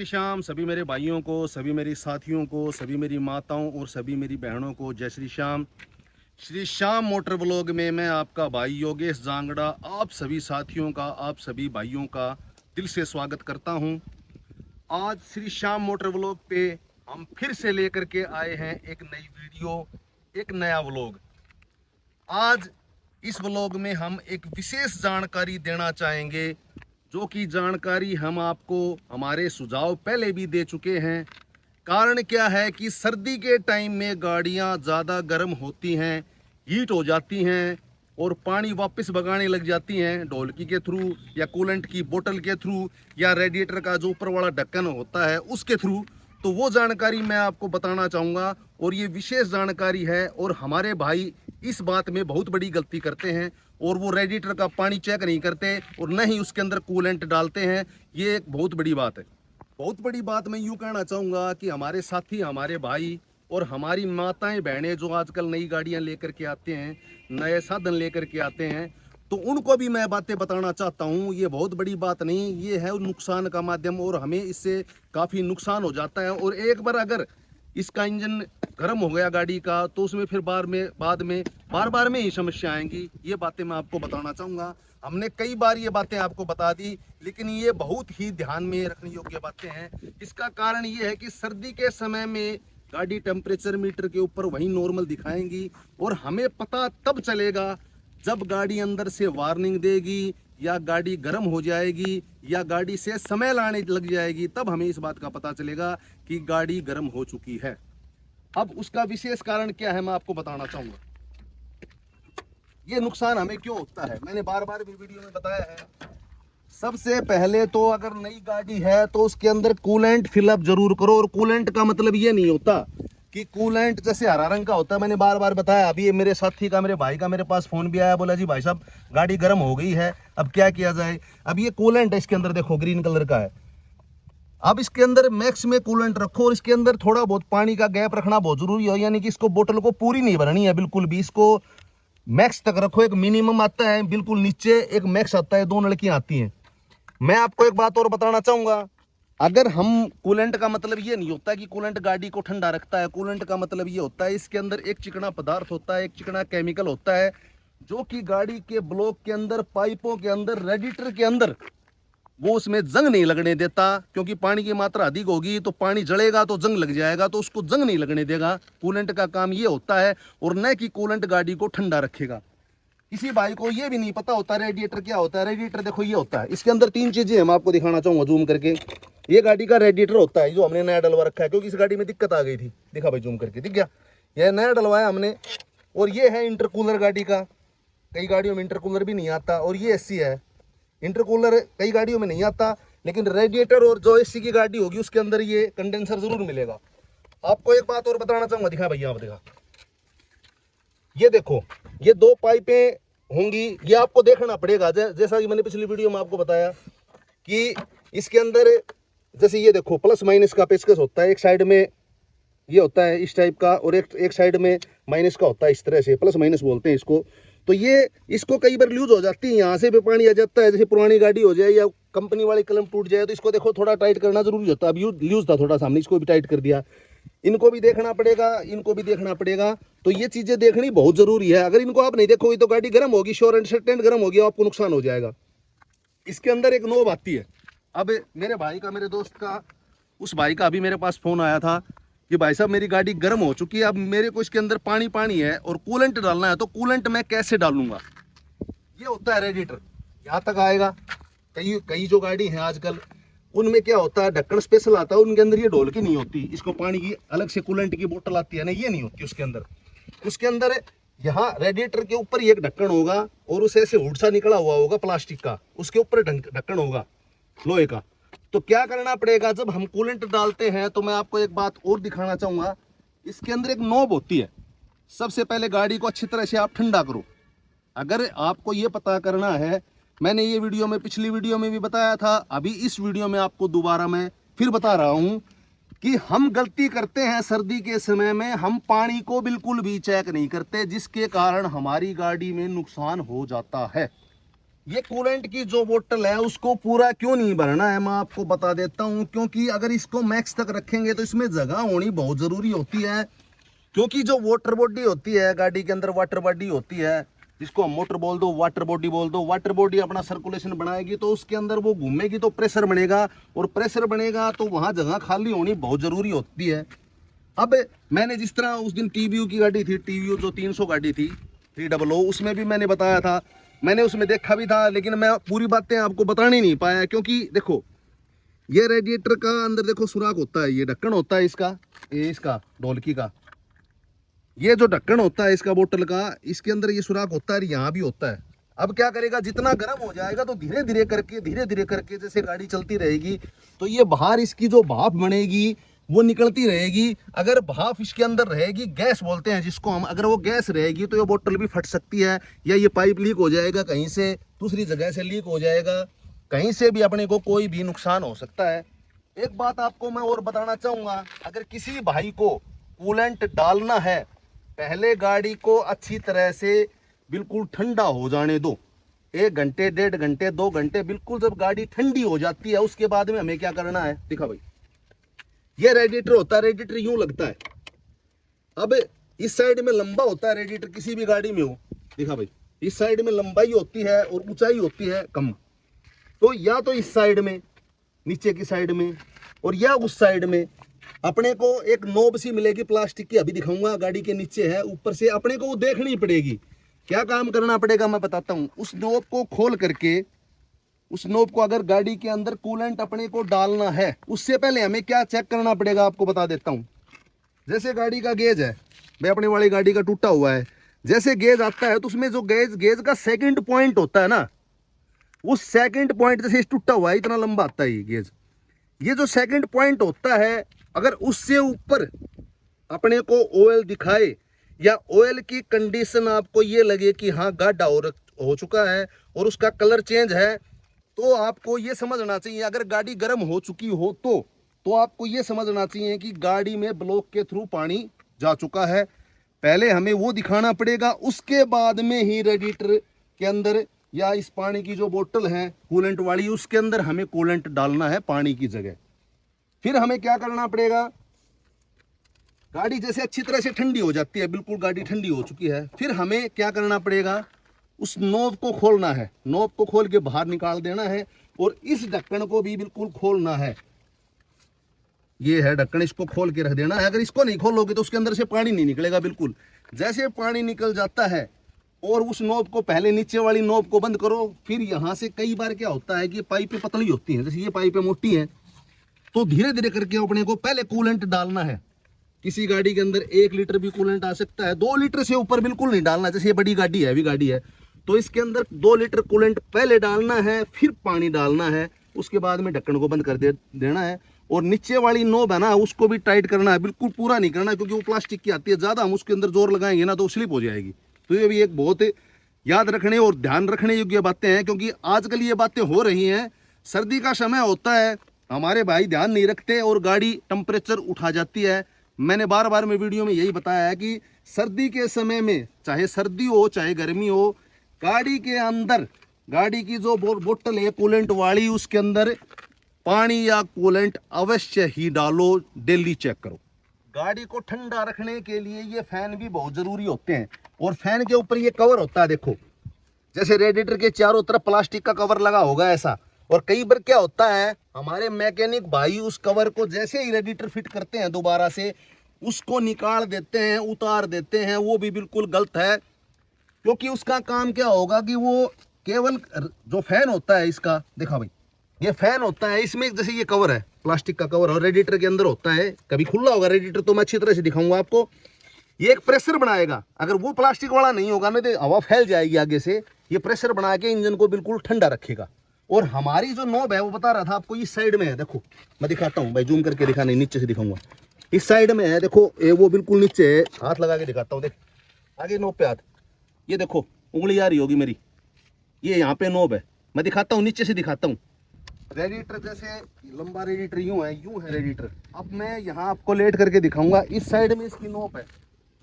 श्याम सभी मेरे भाइयों को, सभी मेरी साथियों को, सभी मेरी माताओं और सभी मेरी बहनों को जय श्री श्याम। श्री श्याम मोटर व्लॉग में मैं आपका भाई योगेश जांगड़ा आप सभी साथियों का, आप सभी भाइयों का दिल से स्वागत करता हूं। आज श्री श्याम मोटर व्लॉग पे हम फिर से लेकर के आए हैं एक नई वीडियो, एक नया व्लॉग। आज इस व्लॉग में हम एक विशेष जानकारी देना चाहेंगे, जो कि जानकारी हम आपको हमारे सुझाव पहले भी दे चुके हैं। कारण क्या है कि सर्दी के टाइम में गाड़ियां ज़्यादा गर्म होती हैं, हीट हो जाती हैं और पानी वापस भगाने लग जाती हैं ढोलकी के थ्रू या कूलेंट की बोतल के थ्रू या रेडिएटर का जो ऊपर वाला ढक्कन होता है उसके थ्रू। तो वो जानकारी मैं आपको बताना चाहूँगा और ये विशेष जानकारी है। और हमारे भाई इस बात में बहुत बड़ी गलती करते हैं और वो रेडिएटर का पानी चेक नहीं करते और न ही उसके अंदर कूलेंट डालते हैं। ये एक बहुत बड़ी बात है। बहुत बड़ी बात मैं यूँ कहना चाहूँगा कि हमारे साथी, हमारे भाई और हमारी माताएं बहनें जो आजकल नई गाड़ियाँ लेकर के आते हैं, नए साधन लेकर के आते हैं, तो उनको भी मैं बातें बताना चाहता हूँ। ये बहुत बड़ी बात नहीं, ये है नुकसान का माध्यम और हमें इससे काफ़ी नुकसान हो जाता है। और एक बार अगर इसका इंजन गर्म हो गया गाड़ी का तो उसमें फिर बार बार में ही समस्या आएंगी। ये बातें मैं आपको बताना चाहूँगा। हमने कई बार ये बातें आपको बता दी, लेकिन ये बहुत ही ध्यान में रखने योग्य बातें हैं। इसका कारण ये है कि सर्दी के समय में गाड़ी टेम्परेचर मीटर के ऊपर वही नॉर्मल दिखाएंगी और हमें पता तब चलेगा जब गाड़ी अंदर से वार्निंग देगी या गाड़ी गर्म हो जाएगी या गाड़ी से समय लाने लग जाएगी, तब हमें इस बात का पता चलेगा कि गाड़ी गर्म हो चुकी है। अब उसका विशेष कारण क्या है मैं आपको बताना चाहूँगा। ये नुकसान हमें क्यों होता है, मैंने बार बार भी वीडियो में बताया है। सबसे पहले तो अगर नई गाड़ी है तो उसके अंदर कूलेंट फिलअप जरूर करो। और कूलेंट का मतलब ये नहीं होता कि कूलेंट जैसे हरा रंग का होता है। मैंने बार बार बताया। अभी ये मेरे साथी का, मेरे भाई का मेरे पास फ़ोन भी आया, बोला जी भाई साहब गाड़ी गर्म हो गई है, अब क्या किया जाए। अब ये कूलेंट है, इसके अंदर देखो ग्रीन कलर का है। अब इसके अंदर मैक्स में कूलेंट रखो और इसके अंदर थोड़ा बहुत पानी का गैप रखना बहुत जरूरी है। यानी कि इसको बोतल को पूरी नहीं भरनी है बिल्कुल भी, इसको मैक्स तक रखो। एक मिनिमम आता है बिल्कुल नीचे, एक मैक्स आता है, 2 नलकियां आती हैं। मैं आपको एक बात और बताना चाहूँगा। अगर हम कूलेंट का मतलब ये नहीं होता कि कूलेंट गाड़ी को ठंडा रखता है। कूलेंट का मतलब ये होता है इसके अंदर एक चिकना पदार्थ होता है, एक चिकना केमिकल होता है, जो कि गाड़ी के ब्लॉक के अंदर, पाइपों के अंदर, रेडिएटर के अंदर वो उसमें जंग नहीं लगने देता। क्योंकि पानी की मात्रा अधिक होगी तो पानी जलेगा तो जंग लग जाएगा, तो उसको जंग नहीं लगने देगा। कूलेंट का काम ये होता है। और न कि कूलेंट गाड़ी को ठंडा रखेगा। किसी भाई को ये भी नहीं पता होता रेडिएटर क्या होता है। रेडिएटर देखो ये होता है, इसके अंदर 3 चीजें मैं आपको दिखाना चाहूंगा जूम करके। ये गाड़ी का रेडिएटर होता है जो हमने नया डलवा रखा है, क्योंकि इस गाड़ी में दिक्कत आ गई थी। दिखा भाई जूम करके, दिख गया, यह नया डलवाया हमने। और ये है इंटरकूलर गाड़ी का, कई गाड़ियों में इंटरकूलर भी नहीं आता। और ये एसी है, इंटरकूलर कई गाड़ियों में नहीं आता, लेकिन रेडिएटर और जो एसी की गाड़ी होगी उसके अंदर ये कंडेंसर जरूर मिलेगा। आपको एक बात और बताना चाहूंगा, दिखा भैया आप दिखा, ये देखो ये 2 पाइपें होंगी, ये आपको देखना पड़ेगा। जैसा कि मैंने पिछली वीडियो में आपको बताया कि इसके अंदर जैसे ये देखो प्लस माइनस का पेचकस होता है। एक साइड में ये होता है इस टाइप का और एक साइड में माइनस का होता है, इस तरह से प्लस माइनस बोलते हैं इसको। तो ये इसको कई बार लूज हो जाती है, यहाँ से भी पानी आ जाता है। जैसे पुरानी गाड़ी हो जाए या कंपनी वाली कलम टूट जाए तो इसको देखो थोड़ा टाइट करना जरूरी होता है। अब लूज था थोड़ा, सामने इसको भी टाइट कर दिया। इनको भी देखना पड़ेगा, इनको भी देखना पड़ेगा। तो ये चीज़ें देखनी बहुत ज़रूरी है। अगर इनको आप नहीं देखोगे तो गाड़ी गर्म होगी, श्योर एंड सर्टेन गर्म होगी, आपको नुकसान हो जाएगा। इसके अंदर एक नोब आती है। अब मेरे भाई का, मेरे दोस्त का, उस भाई का अभी मेरे पास फ़ोन आया था कि भाई साहब मेरी गाड़ी गर्म हो चुकी है, अब मेरे को इसके अंदर पानी है और कूलेंट डालना है, तो कूलेंट मैं कैसे डालूंगा। ये होता है रेडिएटर, यहाँ तक आएगा। कई जो गाड़ी हैं आजकल उनमें क्या होता है, ढक्कन स्पेशल आता है, उनके अंदर ये ढोलकी नहीं होती, इसको पानी की अलग से कूलेंट की बोतल आती है ना, ये नहीं होती उसके अंदर। उसके अंदर यहाँ रेडिएटर के ऊपर एक ढक्कन होगा और उसे ऐसे हुड सा निकला हुआ होगा प्लास्टिक का, उसके ऊपर ढक्कन होगा लोहे का। तो क्या करना पड़ेगा, जब हम कूलेंट डालते हैं तो मैं आपको एक बात और दिखाना चाहूँगा। इसके अंदर एक नॉब होती है। सबसे पहले गाड़ी को अच्छी तरह से आप ठंडा करो। अगर आपको ये पता करना है, मैंने ये वीडियो में, पिछली वीडियो में भी बताया था, अभी इस वीडियो में आपको दोबारा मैं फिर बता रहा हूँ कि हम गलती करते हैं सर्दी के समय में, हम पानी को बिल्कुल भी चेक नहीं करते, जिसके कारण हमारी गाड़ी में नुकसान हो जाता है। ये कूलेंट की जो बोतल है उसको पूरा क्यों नहीं भरना है मैं आपको बता देता हूँ। क्योंकि अगर इसको मैक्स तक रखेंगे तो इसमें जगह होनी बहुत ज़रूरी होती है। क्योंकि जो वाटर बॉडी होती है गाड़ी के अंदर, वाटर बॉडी होती है जिसको हम मोटर बोल दो, वाटर बॉडी बोल दो, वाटर बॉडी अपना सर्कुलेशन बनाएगी तो उसके अंदर वो घूमेगी तो प्रेशर बनेगा, और प्रेशर बनेगा तो वहाँ जगह खाली होनी बहुत ज़रूरी होती है। अब मैंने जिस तरह उस दिन टीवीयू की गाड़ी थी, टीवीयू जो 300 गाड़ी थी 300, उसमें भी मैंने बताया था, मैंने उसमें देखा भी था, लेकिन मैं पूरी बातें आपको बताने नहीं पाया। क्योंकि देखो ये रेडिएटर का अंदर देखो सुराख होता है, ये ढक्कन होता है इसका, ये इसका ढोलकी का, ये जो ढक्कन होता है इसका बोतल का, इसके अंदर ये सुराख होता है, यहाँ भी होता है। अब क्या करेगा, जितना गर्म हो जाएगा तो धीरे धीरे करके जैसे गाड़ी चलती रहेगी तो ये बाहर इसकी जो भाप बनेगी वो निकलती रहेगी। अगर भाप इसके अंदर रहेगी, गैस बोलते हैं जिसको हम, अगर वो गैस रहेगी तो ये बोतल भी फट सकती है, या ये पाइप लीक हो जाएगा, कहीं से दूसरी जगह से लीक हो जाएगा, कहीं से भी अपने को कोई भी नुकसान हो सकता है। एक बात आपको मैं और बताना चाहूँगा, अगर किसी भाई को कूलेंट डालना है, पहले गाड़ी को अच्छी तरह से बिल्कुल ठंडा हो जाने दो, 1 घंटे 1.5 घंटे 2 घंटे, बिल्कुल जब गाड़ी ठंडी हो जाती है उसके बाद में हमें क्या करना है। दिखा भाई, ये रेडिएटर होता है, रेडिएटर यूं लगता है। अब इस साइड में लंबा होता है रेडिएटर, किसी भी गाड़ी में हो, दिखा भाई, इस साइड में लंबाई होती है और ऊंचाई होती है कम। तो या तो इस साइड में, नीचे की साइड में, और या उस साइड में अपने को एक नोब सी मिलेगी प्लास्टिक की, अभी दिखाऊंगा, गाड़ी के नीचे है, ऊपर से अपने को वो देखनी पड़ेगी। क्या काम करना पड़ेगा मैं बताता हूँ। उस नोब को खोल करके, उस नोब को अगर गाड़ी के अंदर कूलेंट अपने को डालना है, उससे पहले हमें क्या चेक करना पड़ेगा आपको बता देता हूँ। जैसे गाड़ी का गेज है भाई, अपने वाली गाड़ी का टूटा हुआ है, जैसे गेज आता है तो उसमें जो गेज का सेकंड पॉइंट होता है ना, उस सेकंड पॉइंट, जैसे इस टूटा हुआ है इतना लंबा आता है ये गेज, ये जो सेकंड पॉइंट होता है, अगर उससे ऊपर अपने को ऑयल दिखाए या ऑयल की कंडीशन आपको ये लगे कि हाँ गाढ़ा हो चुका है और उसका कलर चेंज है, तो आपको ये समझना चाहिए, अगर गाड़ी गर्म हो चुकी हो तो आपको ये समझना चाहिए कि गाड़ी में ब्लॉक के थ्रू पानी जा चुका है। पहले हमें वो दिखाना पड़ेगा, उसके बाद में ही रेडिएटर के अंदर या इस पानी की जो बोतल है कूलेंट वाली, उसके अंदर हमें कूलेंट डालना है पानी की जगह। फिर हमें क्या करना पड़ेगा, गाड़ी जैसे अच्छी तरह से ठंडी हो जाती है, बिल्कुल गाड़ी ठंडी हो चुकी है, फिर हमें क्या करना पड़ेगा, उस नोब को खोलना है, नोब को खोल के बाहर निकाल देना है, और इस ढक्कन को भी बिल्कुल खोलना है। ये है ढक्कन, इसको खोल के रख देना है। अगर इसको नहीं खोलोगे तो उसके अंदर से पानी नहीं निकलेगा बिल्कुल। जैसे पानी निकल जाता है, और उस नोब को, पहले नीचे वाली नोब को बंद करो, फिर यहाँ से कई बार क्या होता है कि पाइपें पतली होती हैं, जैसे ये पाइपें मोटी हैं, तो धीरे धीरे करके अपने को पहले कूलेंट डालना है। किसी गाड़ी के अंदर 1 लीटर भी कूलेंट आ सकता है, 2 लीटर से ऊपर बिल्कुल नहीं डालना। जैसे ये बड़ी गाड़ी है, हैवी गाड़ी है, तो इसके अंदर 2 लीटर कूलेंट पहले डालना है, फिर पानी डालना है, उसके बाद में ढक्कन को बंद कर देना है। और नीचे वाली नोब है ना, उसको भी टाइट करना है, बिल्कुल पूरा नहीं करना है, क्योंकि वो प्लास्टिक की आती है, ज़्यादा हम उसके अंदर जोर लगाएंगे ना तो स्लिप हो जाएगी। तो ये भी एक बहुत याद रखने और ध्यान रखने योग्य बातें हैं, क्योंकि आजकल ये बातें हो रही हैं। सर्दी का समय होता है, हमारे भाई ध्यान नहीं रखते और गाड़ी टेम्परेचर उठा जाती है। मैंने बार बार में वीडियो में यही बताया है कि सर्दी के समय में, चाहे सर्दी हो चाहे गर्मी हो, गाड़ी के अंदर, गाड़ी की जो बोतल है कूलेंट वाली, उसके अंदर पानी या कूलेंट अवश्य ही डालो, डेली चेक करो। गाड़ी को ठंडा रखने के लिए ये फैन भी बहुत ज़रूरी होते हैं, और फैन के ऊपर ये कवर होता है, देखो जैसे रेडिएटर के चारों तरफ प्लास्टिक का कवर लगा होगा ऐसा। और कई बार क्या होता है, हमारे मैकेनिक भाई उस कवर को जैसे ही रेडिएटर फिट करते हैं दोबारा से, उसको निकाल देते हैं, उतार देते हैं। वो भी बिल्कुल गलत है, क्योंकि उसका काम क्या होगा कि वो केवल जो फैन होता है इसका, देखा भाई ये फैन होता है, इसमें जैसे ये कवर है प्लास्टिक का कवर, और रेडिएटर के अंदर होता है, कभी खुला होगा रेडिएटर तो मैं अच्छी तरह से दिखाऊंगा आपको। ये एक प्रेशर बनाएगा, अगर वो प्लास्टिक वाला नहीं होगा ना तो हवा फैल जाएगी आगे से। ये प्रेशर बना के इंजन को बिल्कुल ठंडा रखेगा। और हमारी जो नॉब है वो बता रहा था आपको, इस साइड में है, देखो मैं दिखाता हूँ भाई, जूम करके दिखा, नहीं नीचे से दिखाऊंगा, इस साइड में है, देखो ये वो बिल्कुल नीचे है, हाथ लगा के दिखाता हूँ, देख आगे नॉब पे हाथ, ये देखो उंगली आ रही होगी मेरी, ये यहाँ पे नॉब है, मैं दिखाता हूँ, नीचे से दिखाता हूँ। रेडिएटर जैसे लंबा रेडिएटर यूं है रेडिएटर। अब मैं यहाँ आपको लेट करके दिखाऊंगा, इस साइड में इसकी नोब है,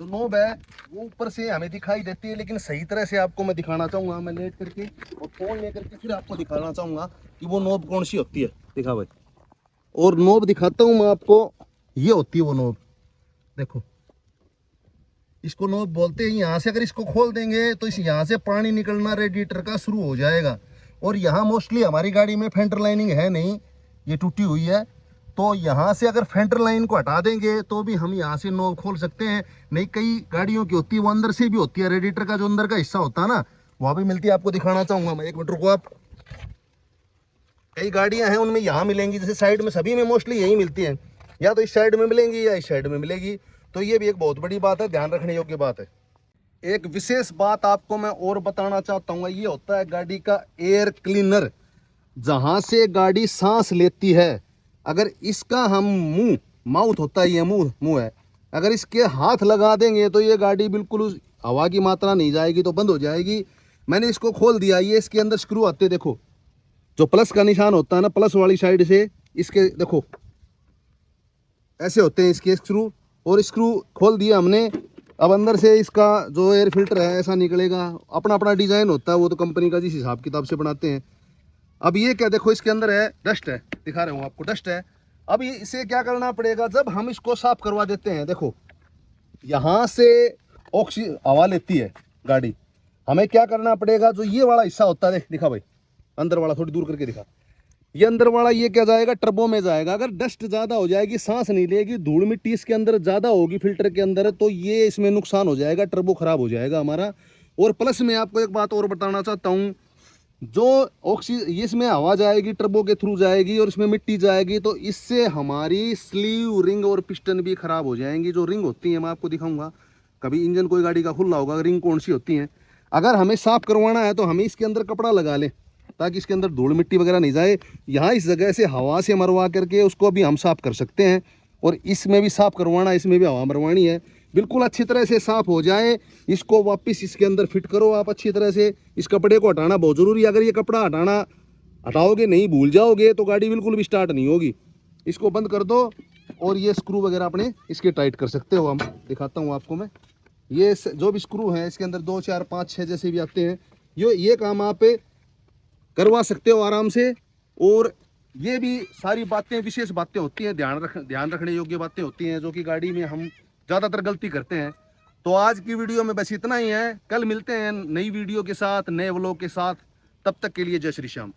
जो नोब है वो ऊपर से हमें दिखाई देती है, लेकिन सही तरह से आपको मैं दिखाना चाहूँगा। मैं लेट करके और फ़ोन लेकर के फिर आपको दिखाना चाहूँगा कि वो नोब कौन सी होती है। दिखा भाई, और नोब दिखाता हूँ मैं आपको। ये होती है वो नोब, देखो इसको नोब बोलते हैं। यहाँ से अगर इसको खोल देंगे तो इस यहाँ से पानी निकलना रेडिएटर का शुरू हो जाएगा। और यहाँ मोस्टली हमारी गाड़ी में फेंटर लाइनिंग है नहीं, ये टूटी हुई है। तो यहाँ से अगर फेंटर लाइन को हटा देंगे तो भी हम यहाँ से नोब खोल सकते हैं। नहीं, कई गाड़ियों की होती है वो अंदर से भी होती है, रेडिएटर का जो अंदर का हिस्सा होता है ना वहाँ भी मिलती है। आपको दिखाना चाहूँगा मैं, एक मिनट रुको आप। कई गाड़ियाँ हैं उनमें यहाँ मिलेंगी, जैसे साइड में सभी में मोस्टली यही मिलती हैं, या तो इस साइड में मिलेंगी या इस साइड में मिलेगी। तो ये भी एक बहुत बड़ी बात है, ध्यान रखने योग्य बात है। एक विशेष बात आपको मैं और बताना चाहता हूँ, ये होता है गाड़ी का एयर क्लीनर, जहाँ से गाड़ी सांस लेती है। अगर इसका हम मुंह, माउथ होता है, ये मुंह है, अगर इसके हाथ लगा देंगे तो ये गाड़ी बिल्कुल उस हवा की मात्रा नहीं जाएगी, तो बंद हो जाएगी। मैंने इसको खोल दिया, ये इसके अंदर स्क्रू आते, देखो जो प्लस का निशान होता है ना, प्लस वाली साइड से इसके देखो ऐसे होते हैं इसके स्क्रू, और स्क्रू खोल दिया हमने। अब अंदर से इसका जो एयर फिल्टर है ऐसा निकलेगा, अपना अपना डिज़ाइन होता है, वो तो कंपनी का जिस हिसाब किताब से बनाते हैं। अब ये क्या, देखो इसके अंदर है डस्ट है, दिखा रहा हूँ आपको, डस्ट है। अब ये इसे क्या करना पड़ेगा, जब हम इसको साफ करवा देते हैं, देखो यहाँ से हवा लेती है गाड़ी, हमें क्या करना पड़ेगा, जो ये वाला हिस्सा होता है, दिखा भाई अंदर वाला, थोड़ी दूर करके दिखा, ये अंदर वाला ये क्या जाएगा, टर्बो में जाएगा। अगर डस्ट ज़्यादा हो जाएगी, सांस नहीं लेगी, धूल मिट्टी इसके अंदर ज़्यादा होगी फिल्टर के अंदर, तो ये इसमें नुकसान हो जाएगा, टर्बो खराब हो जाएगा हमारा। और प्लस में आपको एक बात और बताना चाहता हूँ, जो इसमें हवा जाएगी, टर्बो के थ्रू जाएगी और इसमें मिट्टी जाएगी, तो इससे हमारी स्लीव, रिंग और पिस्टन भी खराब हो जाएंगी। जो रिंग होती है मैं आपको दिखाऊंगा, कभी इंजन कोई गाड़ी का खुला होगा, रिंग कौन सी होती है। अगर हमें साफ करवाना है तो हमें इसके अंदर कपड़ा लगा लें, ताकि इसके अंदर धूल मिट्टी वगैरह नहीं जाए। यहाँ इस जगह से हवा से मरवा करके उसको भी हम साफ़ कर सकते हैं। और इसमें भी साफ़ करवाना, इसमें भी हवा मरवानी है, बिल्कुल अच्छी तरह से साफ़ हो जाए। इसको वापस इसके अंदर फिट करो आप अच्छी तरह से। इस कपड़े को हटाना बहुत ज़रूरी है, अगर ये कपड़ा हटाओगे नहीं, भूल जाओगे, तो गाड़ी बिल्कुल भी स्टार्ट नहीं होगी। इसको बंद कर दो और ये स्क्रू वगैरह अपने इसके टाइट कर सकते हो। हम दिखाता हूँ आपको मैं, ये जो भी स्क्रू हैं इसके अंदर 2, 4, 5, 6 जैसे भी आते हैं, ये काम आप करवा सकते हो आराम से। और ये भी सारी बातें विशेष बातें होती हैं, ध्यान रखने योग्य बातें होती हैं, जो कि गाड़ी में हम ज़्यादातर गलती करते हैं। तो आज की वीडियो में बस इतना ही है, कल मिलते हैं नई वीडियो के साथ, नए व्लॉग के साथ। तब तक के लिए जय श्री श्याम।